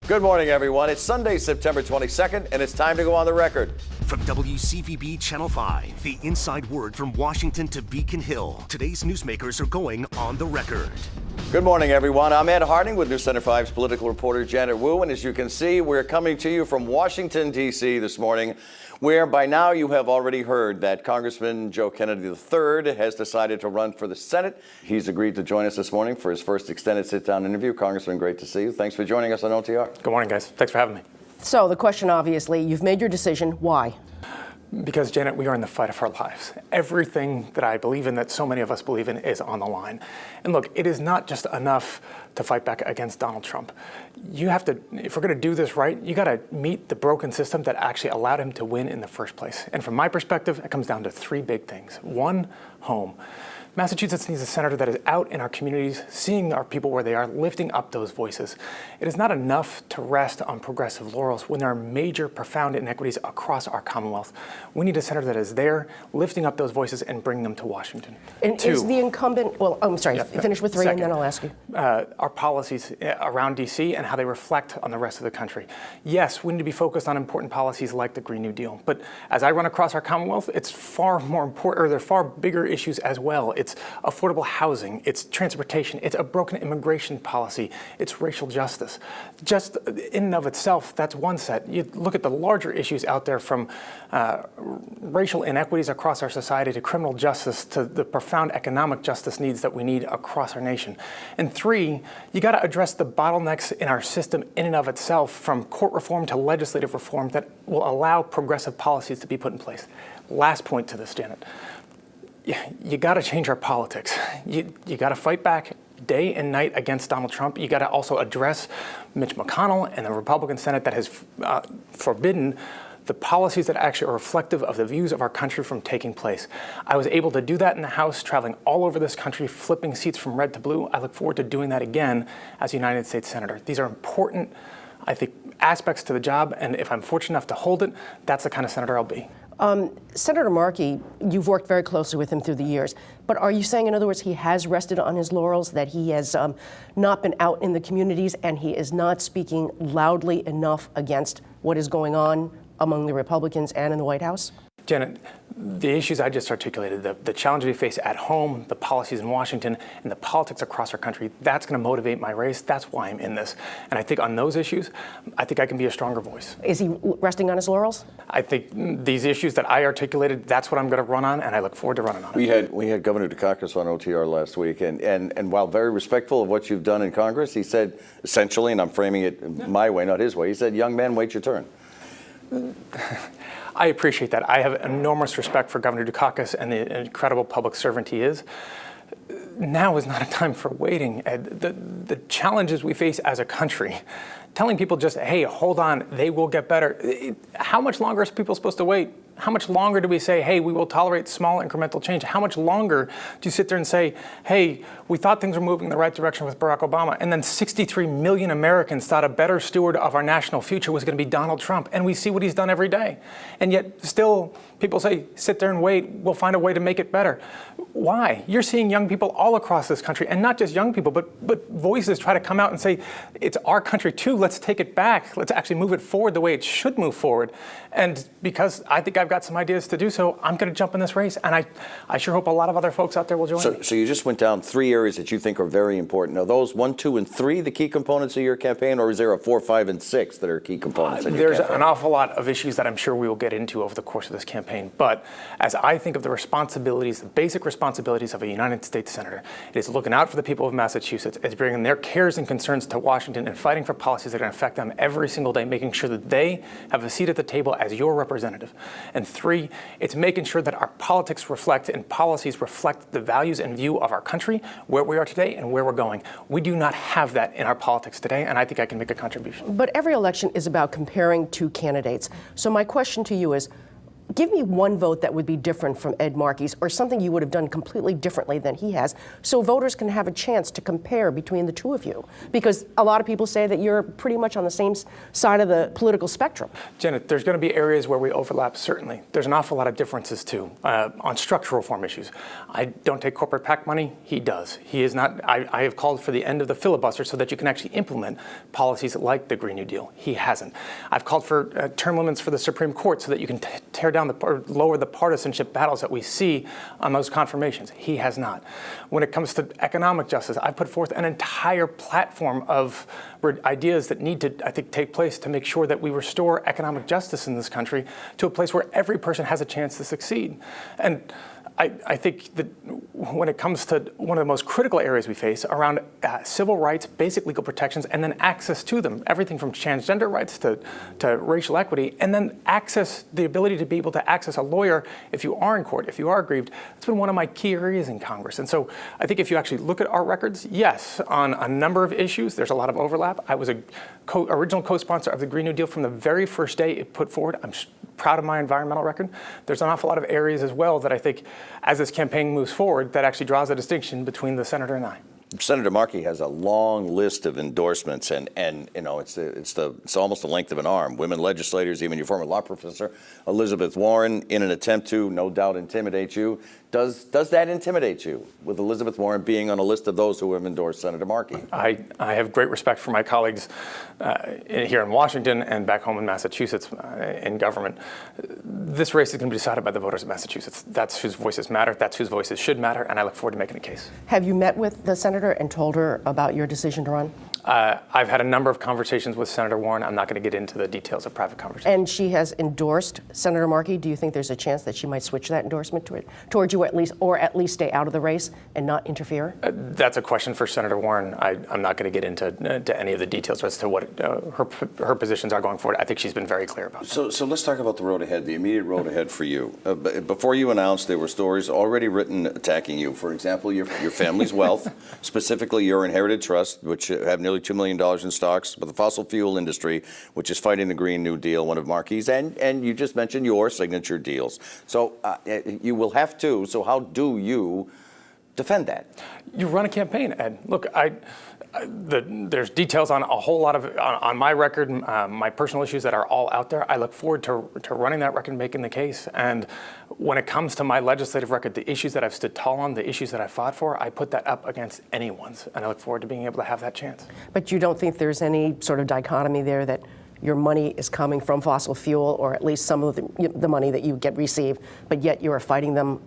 Good morning, everyone. It's Sunday, September 22nd, and it's time to go on the record. From WCVB Channel 5, the inside word from Washington to Beacon Hill. Today's newsmakers are going on the record. Good morning, everyone. I'm Ed Harding with News Center 5's political reporter Janet Wu, and as you can see, we're coming to you from Washington, D.C. this morning, where by now you have already heard that Congressman Joe Kennedy III has decided to run for the Senate. He's agreed to join us this morning for his first extended sit-down interview. Congressman, great to see you. Thanks for joining us on OTR. Good morning, guys. Thanks for having me. So the question, obviously, you've made your decision. Why? Because, Janet, we are in the fight of our lives. Everything that I believe in, that so many of us believe in, is on the line. And look, it is not just enough to fight back against Donald Trump. You have to, if we're going to do this right, you got to meet the broken system that actually allowed him to win in the first place. And from my perspective, it comes down to three big things. One, home. Massachusetts needs a senator that is out in our communities, seeing our people where they are, lifting up those voices. It is not enough to rest on progressive laurels when there are major, profound inequities across our Commonwealth. We need a senator that is there, lifting up those voices and bringing them to Washington. And Two, is the incumbent, well, I'm sorry, finish with three second, and then I'll ask you. Our policies around D.C. and how they reflect on the rest of the country. Yes, we need to be focused on important policies like the Green New Deal. But as I run across our Commonwealth, it's far more important, or there are far bigger issues as well. It's affordable housing, it's transportation, it's a broken immigration policy, it's racial justice. Just in and of itself, that's one set. You look at the larger issues out there, from racial inequities across our society to criminal justice to the profound economic justice needs that we need across our nation. And three, you got to address the bottlenecks in our system in and of itself, from court reform to legislative reform, that will allow progressive policies to be put in place. Last point to this, Janet. You got to change our politics. You got to fight back day and night against Donald Trump. You got to also address Mitch McConnell and the Republican Senate that has forbidden the policies that actually are reflective of the views of our country from taking place. I was able to do that in the House, traveling all over this country, flipping seats from red to blue. I look forward to doing that again as a United States Senator. These are important, I think, aspects to the job, and if I'm fortunate enough to hold it, that's the kind of senator I'll be. Senator Markey, you've worked very closely with him through the years, but are you saying, in other words, he has rested on his laurels, that he has not been out in the communities and he is not speaking loudly enough against what is going on among the Republicans and in the White House? Janet, the issues I just articulated, the challenges we face at home, the policies in Washington, and the politics across our country, that's going to motivate my race. That's why I'm in this. And I think on those issues, I think I can be a stronger voice. Is he resting on his laurels? I think these issues that I articulated, that's what I'm going to run on, and I look forward to running on it. We had Governor Dukakis on OTR last week, and while very respectful of what you've done in Congress, he said, essentially, and I'm framing it my way, not his way, he said, young man, wait your turn. I appreciate that. I have enormous respect for Governor Dukakis and the incredible public servant he is. Now is not a time for waiting. The challenges we face as a country, telling people just, hey, hold on, they will get better. How much longer is people supposed to wait? How much longer do we say, hey, we will tolerate small incremental change? How much longer do you sit there and say, hey, we thought things were moving in the right direction with Barack Obama, and then 63 million Americans thought a better steward of our national future was going to be Donald Trump, and we see what he's done every day. And yet still people say, sit there and wait, we'll find a way to make it better. Why? You're seeing young people all across this country, and not just young people, but voices try to come out and say, it's our country too, let's take it back, let's actually move it forward the way it should move forward. And because I think I've got some ideas to do so, I'm going to jump in this race, and I sure hope a lot of other folks out there will join me. So you just went down three areas that you think are very important. Are those 1, 2, and 3 the key components of your campaign, or is there a 4, 5, and 6 that are key components of your campaign? There's an awful lot of issues that I'm sure we will get into over the course of this campaign, but as I think of the responsibilities, the basic responsibilities of a United States Senator, it is looking out for the people of Massachusetts, it's bringing their cares and concerns to Washington and fighting for policies that are going to affect them every single day, making sure that they have a seat at the table as your representative. And 3, it's making sure that our politics reflect and policies reflect the values and view of our country, where we are today and where we're going. We do not have that in our politics today, and I think I can make a contribution. But every election is about comparing two candidates. So my question to you is, Give me one vote that would be different from Ed Markey's, or something you would have done completely differently than he has, so voters can have a chance to compare between the two of you. Because a lot of people say that you're pretty much on the same side of the political spectrum. Janet, there's going to be areas where we overlap, certainly. There's an awful lot of differences, too, on structural reform issues. I don't take corporate PAC money. He does. He is not. I have called for the end of the filibuster so that you can actually implement policies like the Green New Deal. He hasn't. I've called for term limits for the Supreme Court so that you can tear down or lower the partisanship battles that we see on those confirmations. He has not. When it comes to economic justice, I've put forth an entire platform of ideas that need to, I think, take place to make sure that we restore economic justice in this country to a place where every person has a chance to succeed. And I think that when it comes to one of the most critical areas we face around civil rights, basic legal protections, and then access to them, everything from transgender rights to racial equity, and then access, the ability to be able to access a lawyer if you are in court, if you are aggrieved, it's been one of my key areas in Congress. And so I think if you actually look at our records, yes, on a number of issues, there's a lot of overlap. I was a original co-sponsor of the Green New Deal from the very first day it put forward. I'm proud of my environmental record. There's an awful lot of areas as well that I think, as this campaign moves forward, that actually draws a distinction between the senator and I. Senator Markey has a long list of endorsements, and you know, it's almost the length of an arm. Women legislators, even your former law professor Elizabeth Warren, in an attempt to, no doubt, intimidate you. Does that intimidate you, with Elizabeth Warren being on a list of those who have endorsed Senator Markey? I have great respect for my colleagues here in Washington and back home in Massachusetts in government. This race is going to be decided by the voters of Massachusetts. That's whose voices matter. That's whose voices should matter. And I look forward to making a case. Have you met with the senator and told her about your decision to run? I've had a number of conversations with Senator Warren. I'm not going to get into the details of private conversations. And she has endorsed Senator Markey. Do you think there's a chance that she might switch that endorsement towards you, or at least stay out of the race and not interfere? That's a question for Senator Warren. I'm not going to get into any of the details as to what her positions are going forward. I think she's been very clear about that. So let's talk about the road ahead, the immediate road ahead for you. Before you announced, there were stories already written attacking you. For example, your family's wealth, specifically your inherited trust, which have nearly $2 million in stocks, with the fossil fuel industry, which is fighting the Green New Deal, one of Markey's, and you just mentioned your signature deals. So you will have to. So how do you defend that? You run a campaign, Ed. Look, there's details on a whole lot of on my record, my personal issues that are all out there. I look forward to running that record, making the case. And when it comes to my legislative record, the issues that I've stood tall on, the issues that I fought for, I put that up against anyone's, and I look forward to being able to have that chance. But you don't think there's any sort of dichotomy there, that your money is coming from fossil fuel, or at least some of the money that you receive, but yet you are fighting them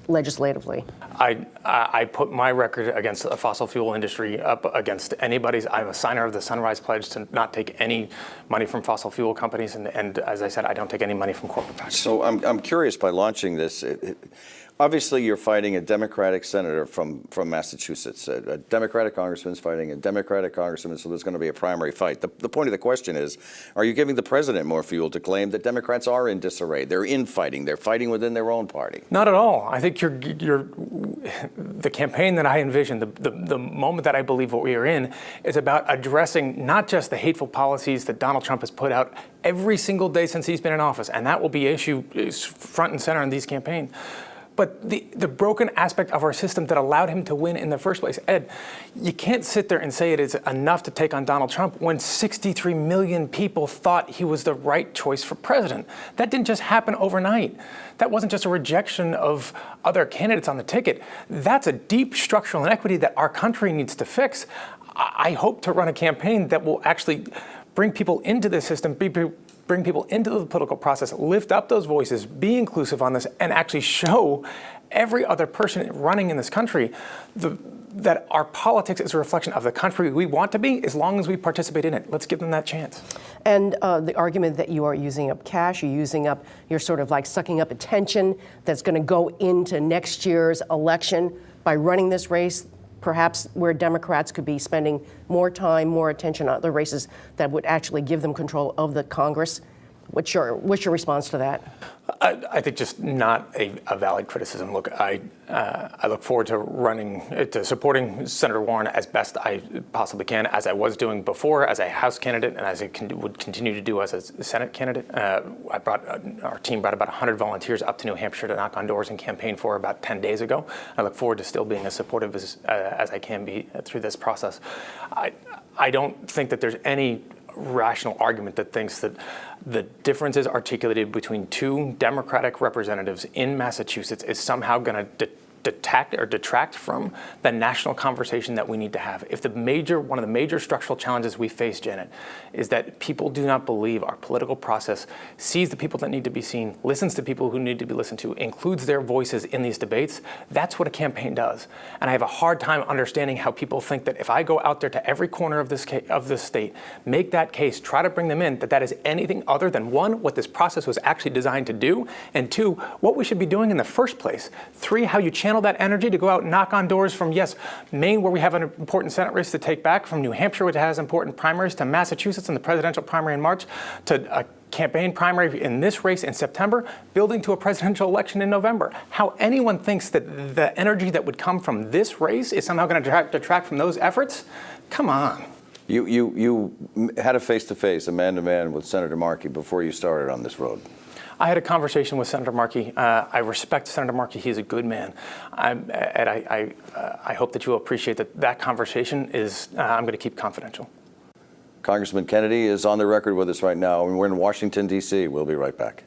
legislatively? I put my record against the fossil fuel industry up against anybody's. I'm a signer of the Sunrise Pledge to not take any money from fossil fuel companies, and as I said, I don't take any money from corporate PACs. So I'm curious, by launching this, obviously you're fighting a Democratic senator from Massachusetts. A Democratic congressman's fighting a Democratic congressman, so there's going to be a primary fight. The point of the question is, are you giving the president more fuel to claim that Democrats are in disarray? They're infighting. They're fighting within their own party. Not at all. I think the campaign that I envision, the moment that I believe what we are in, is about addressing not just the hateful policies that Donald Trump has put out every single day since he's been in office, and that will be is front and center in these campaigns. But the broken aspect of our system that allowed him to win in the first place. Ed, you can't sit there and say it is enough to take on Donald Trump when 63 million people thought he was the right choice for president. That didn't just happen overnight. That wasn't just a rejection of other candidates on the ticket. That's a deep structural inequity that our country needs to fix. I hope to run a campaign that will actually bring people into the system, bring people into the political process, lift up those voices, be inclusive on this, and actually show every other person running in this country that our politics is a reflection of the country we want to be, as long as we participate in it. Let's give them that chance. And the argument that you are using up cash, you're sort of like sucking up attention that's going to go into next year's election by running this race, perhaps where Democrats could be spending more time, more attention on the races that would actually give them control of the Congress. What's your response to that? I think just not a valid criticism. Look, I look forward to supporting Senator Warren as best I possibly can, as I was doing before as a House candidate and as I would continue to do as a Senate candidate. Our team brought about 100 volunteers up to New Hampshire to knock on doors and campaign for about 10 days ago. I look forward to still being as supportive as I can be through this process. I don't think that there's any rational argument that thinks that the differences articulated between two Democratic representatives in Massachusetts is somehow going to detract from the national conversation that we need to have. If one of the major structural challenges we face, Janet, is that people do not believe our political process sees the people that need to be seen, listens to people who need to be listened to, includes their voices in these debates, that's what a campaign does. And I have a hard time understanding how people think that if I go out there to every corner of this state, make that case, try to bring them in, that is anything other than, one, what this process was actually designed to do, and two, what we should be doing in the first place. Three, how you channel that energy to go out and knock on doors from, yes, Maine, where we have an important Senate race to take back, from New Hampshire, which has important primaries, to Massachusetts and the presidential primary in March, to a campaign primary in this race in September, building to a presidential election in November. How anyone thinks that the energy that would come from this race is somehow going to detract from those efforts, come on. You had a face-to-face, a man-to-man with Senator Markey before you started on this road. I had a conversation with Senator Markey. I respect Senator Markey. He's a good man. I hope that you will appreciate that conversation is, I'm going to keep confidential. Congressman Kennedy is on the record with us right now, and we're in Washington, D.C. We'll be right back.